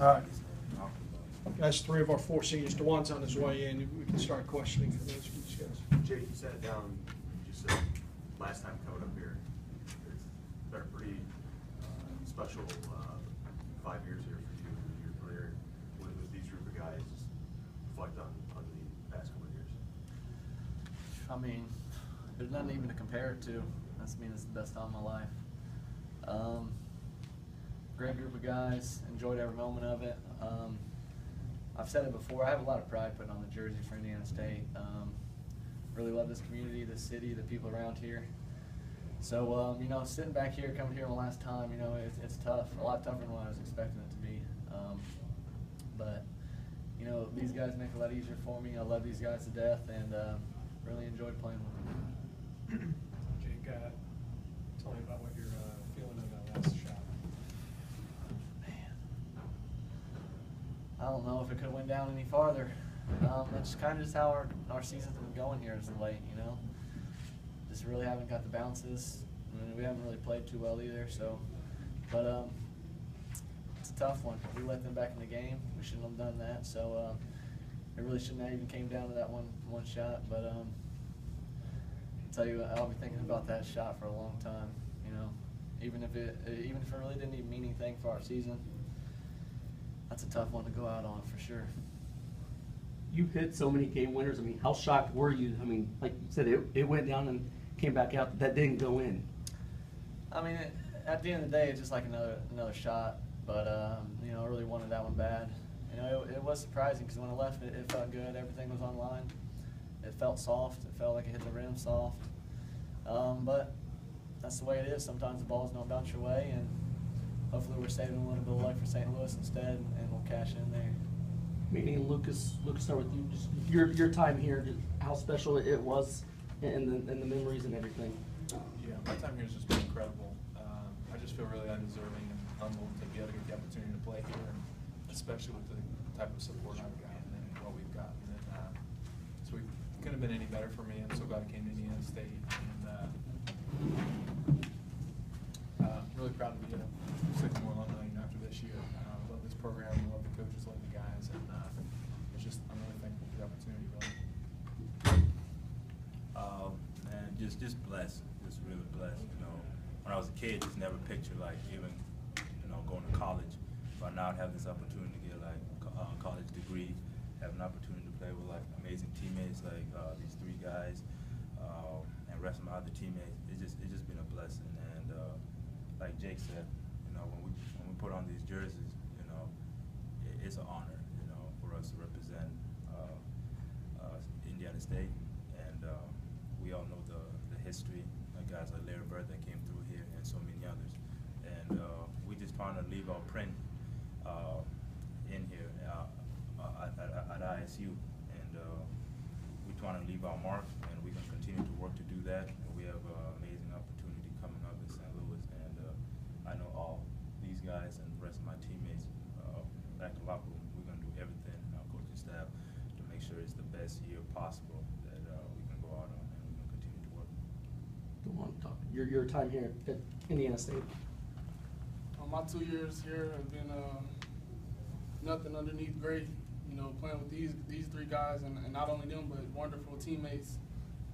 All right. That's three of our four seniors. DeJuan's on his way in. We can start questioning for those guys. Jake, you sat down, you said last time coming up here, it's been a pretty special 5 years here for you in your career. With these group of guys, just reflect on the past couple of years. I mean, there's nothing even to compare it to. That's, I mean, it's the best time of my life. Great group of guys, enjoyed every moment of it. I've said it before, I have a lot of pride putting on the jersey for Indiana State. Really love this community, this city, the people around here. So, you know, sitting back here, coming here the last time, you know, it's tough, a lot tougher than what I was expecting it to be. But, you know, these guys make it a lot easier for me. I love these guys to death, and really enjoyed playing with them. Jake, tell me about what you're feeling in that last shot. I don't know if it could have went down any farther. That's kind of just how our season's been going here as of late, you know. Just really haven't got the bounces. I mean, we haven't really played too well either, so. But it's a tough one. We let them back in the game. We shouldn't have done that. So it really shouldn't have even came down to that one shot. But I'll tell you, I'll be thinking about that shot for a long time. You know, even if it really didn't even mean anything for our season. That's a tough one to go out on for sure. You hit so many game winners. I mean, how shocked were you? I mean, like you said, it went down and came back out. That didn't go in. I mean, at the end of the day, it's just like another shot. But you know, I really wanted that one bad. You know, it was surprising because when I left, it felt good. Everything was on line. It felt soft. It felt like it hit the rim soft. But that's the way it is. Sometimes the balls don't bounce your way, and hopefully we're saving a little bit of life for St. Louis instead, and we'll cash in there. Meaning, Lucas, start with you. Just your time here, just how special it was, and the memories and everything. Yeah, my time here has just been incredible. I just feel really undeserving and humbled to be able to get the opportunity to play here, especially with the type of support I've gotten and what we've gotten. And, so we couldn't have been any better for me. I'm so glad I came to Indiana State, and really proud to be a Sycamore alumni after this year. Love this program, love the coaches, love the guys, and it's just, I'm really thankful for the opportunity, really. Man, just blessed, just really blessed. You know, when I was a kid, just never pictured like even, you know, going to college. But now I have this opportunity to get like a college degree, have an opportunity to play with like amazing teammates like these three guys, and rest of my other teammates. It's just been a blessing. And like Jake said, you know, when we put on these jerseys, you know, it's an honor, you know, for us to represent Indiana State. And we all know the history, like guys like Larry Bird that came through here, and so many others. And we just trying to leave our print in here at ISU, and we're trying to leave our mark, and we're going to continue to work to do that. And we have an amazing opportunity coming up in St. Louis, and I know all these guys and the rest of my teammates back in the locker room, we're going to do everything, our coaching staff, to make sure it's the best year possible that we can go out on, and we're going to continue to work. Don't want to talk. Your time here at Indiana State. My 2 years here have been nothing underneath great. You know, playing with these three guys, and not only them, but wonderful teammates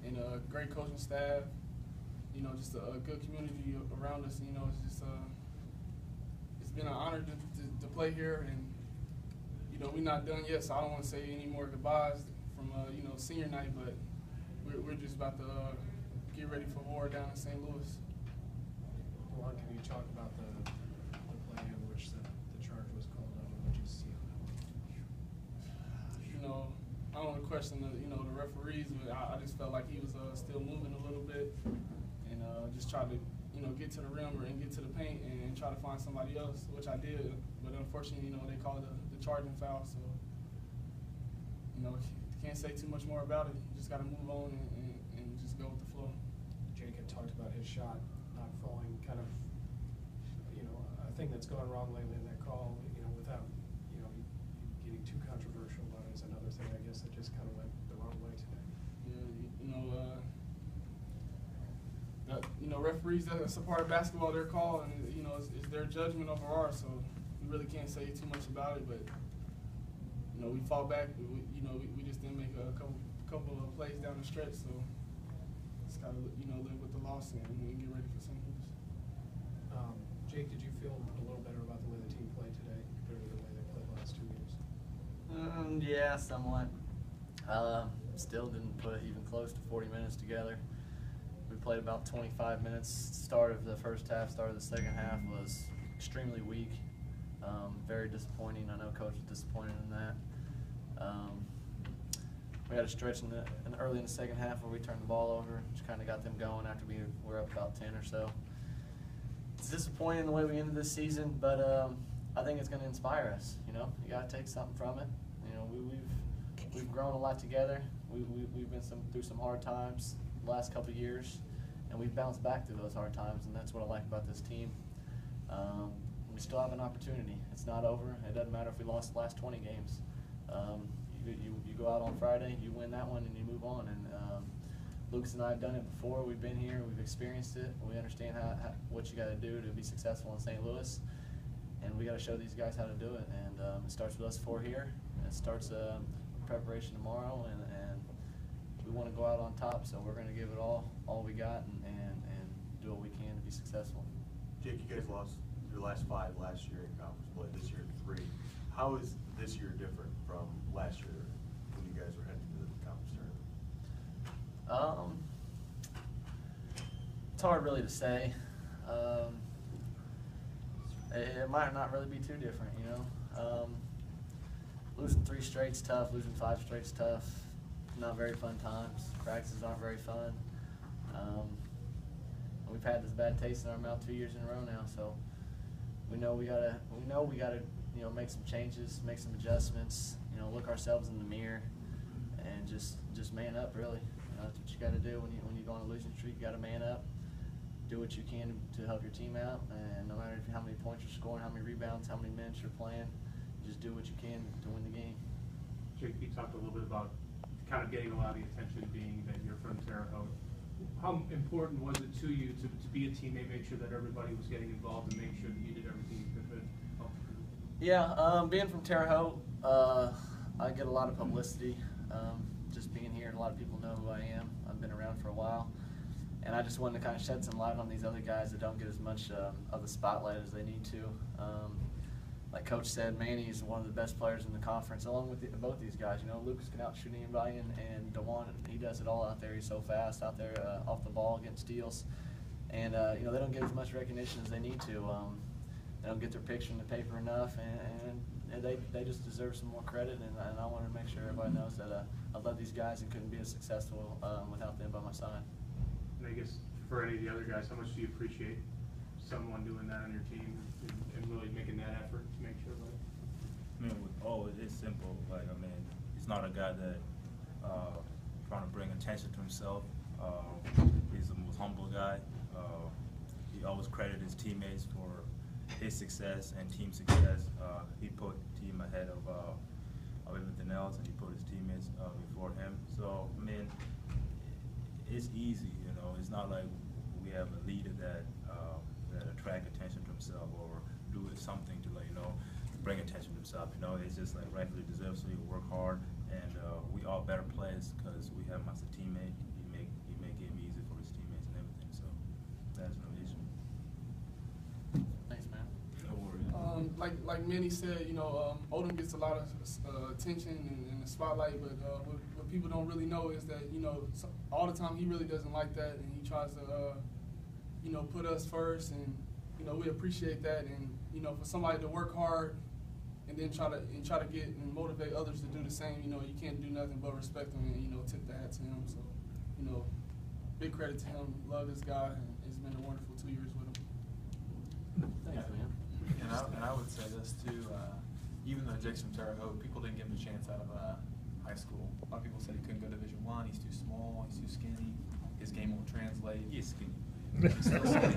and a great coaching staff. You know, just a good community around us. You know, it's just it's been an honor to play here, and you know, we're not done yet, so I don't want to say any more goodbyes from you know, senior night, but we're just about to get ready for war down in St. Louis. Well, can you talk about the play in which the charge was called on, and what you see on that one? You know, I don't want to question the referees, but I just felt like he was still moving a little bit, and just tried to get to the rim and get to the paint and try to find somebody else, which I did. But unfortunately, they called the charging foul, so can't say too much more about it. You just got to move on and just go with the flow. Jake had talked about his shot not falling, kind of, a thing that's gone wrong lately in that call, without, getting too controversial about it is another thing, I guess, that just kind of went the wrong way today. Yeah, referees, that's a part of basketball, their call, and, it's their judgment over ours, so, you really can't say too much about it, but you know, we fought back. We just didn't make a couple of plays down the stretch, so just gotta live with the loss and get ready for St. Louis. Jake, did you feel a little better about the way the team played today compared to the way they played the last 2 games? Yeah, somewhat. Still didn't put even close to 40 minutes together. We played about 25 minutes. Start of the first half, start of the second half was extremely weak. Very disappointing. I know Coach was disappointed in that. We had a stretch early in the second half where we turned the ball over, which kind of got them going after we were up about 10 or so. It's disappointing the way we ended this season, but I think it's going to inspire us. You know, you got to take something from it. You know, we've grown a lot together. We've been through some hard times the last couple of years, and we've bounced back through those hard times, and that's what I like about this team. We still have an opportunity. It's not over. It doesn't matter if we lost the last 20 games. You go out on Friday, you win that one, and you move on. And Lucas and I have done it before. We've been here. We've experienced it. We understand what you got to do to be successful in St. Louis, and we got to show these guys how to do it. And it starts with us 4 here. It starts preparation tomorrow, and we want to go out on top. So we're going to give it all we got, and do what we can to be successful. Jake, you guys lost your last 5 last year in conference play. This year 3. How is this year different from last year when you guys were heading to the conference tournament? It's hard really to say. It might not really be too different, you know. Losing 3 straight's tough. Losing 5 straight's tough. Not very fun times. Practices aren't very fun. We've had this bad taste in our mouth 2 years in a row now, so we know we gotta make some changes, make some adjustments. Look ourselves in the mirror, and just man up. Really, that's what you got to do when you go on a losing streak. You got to man up, do what you can to help your team out, and no matter how many points you're scoring, how many rebounds, how many minutes you're playing, just do what you can to win the game. Jake, you talked a little bit about kind of getting a lot of the attention, being that you're from Terre Haute. How important was it to you to be a teammate, make sure that everybody was getting involved, and make sure that you did everything you could? Yeah, being from Terre Haute, I get a lot of publicity. Just being here, and a lot of people know who I am. I've been around for a while, and I just wanted to kind of shed some light on these other guys that don't get as much of the spotlight as they need to. Like Coach said, Manny is one of the best players in the conference, along with both these guys. Lucas can outshoot anybody, and DeJuan, he does it all out there. He's so fast out there off the ball, getting steals. And, they don't get as much recognition as they need to. They don't get their picture in the paper enough, and they just deserve some more credit. And I wanted to make sure everybody knows that I love these guys and couldn't be as successful without them by my side. And I guess for any of the other guys, how much do you appreciate someone doing that on your team and really making that effort to make sure? It's simple. He's not a guy that trying to bring attention to himself. He's the most humble guy. He always credited his teammates for his success and team success. He put team ahead of everything else, and he put his teammates before him. So it's easy. It's not like we have a leader that attract attention to himself or do something to bring attention to himself. It's just rightfully deserved. So he work hard, and we all better players because we have him as a teammate. He make it easy for his teammates and everything. So that's no issue. Thanks, man. No worries. Like Manny said, Odom gets a lot of attention and the spotlight, but what people don't really know is that all the time he really doesn't like that, and he tries to put us first, and we appreciate that, and for somebody to work hard and then try to get and motivate others to do the same, you can't do nothing but respect him and tip the hat to him. So big credit to him. Love this guy, and it's been a wonderful 2 years with him. Thanks, man. And I would say this too, even though Jake's from Terre Haute, people didn't give him a chance out of high school. A lot of people said he couldn't go to Division I, he's too small, he's too skinny, his game won't translate. He's skinny. He's still skinny.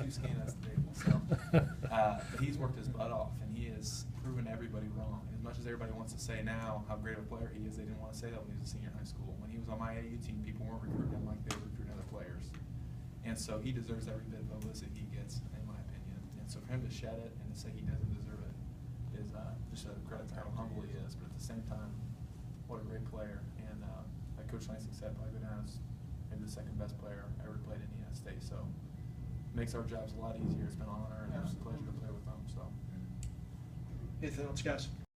Too skinny, that's the big one. So, but he's worked his butt off, and he has proven everybody wrong. As much as everybody wants to say now how great of a player he is, they didn't want to say that when he was a senior in high school. When he was on my AAU team, people weren't recruiting him like they were recruiting other players. And so he deserves every bit of publicity he gets, in my opinion. And And so for him to shed it and to say he doesn't deserve it is just a credit to how humble he is. But at the same time, what a great player. And like Coach Lansing said, probably go down as maybe the second best player ever played in Indiana State. So makes our jobs a lot easier. It's been an honor and a pleasure to play with them. So. Anything else, guys?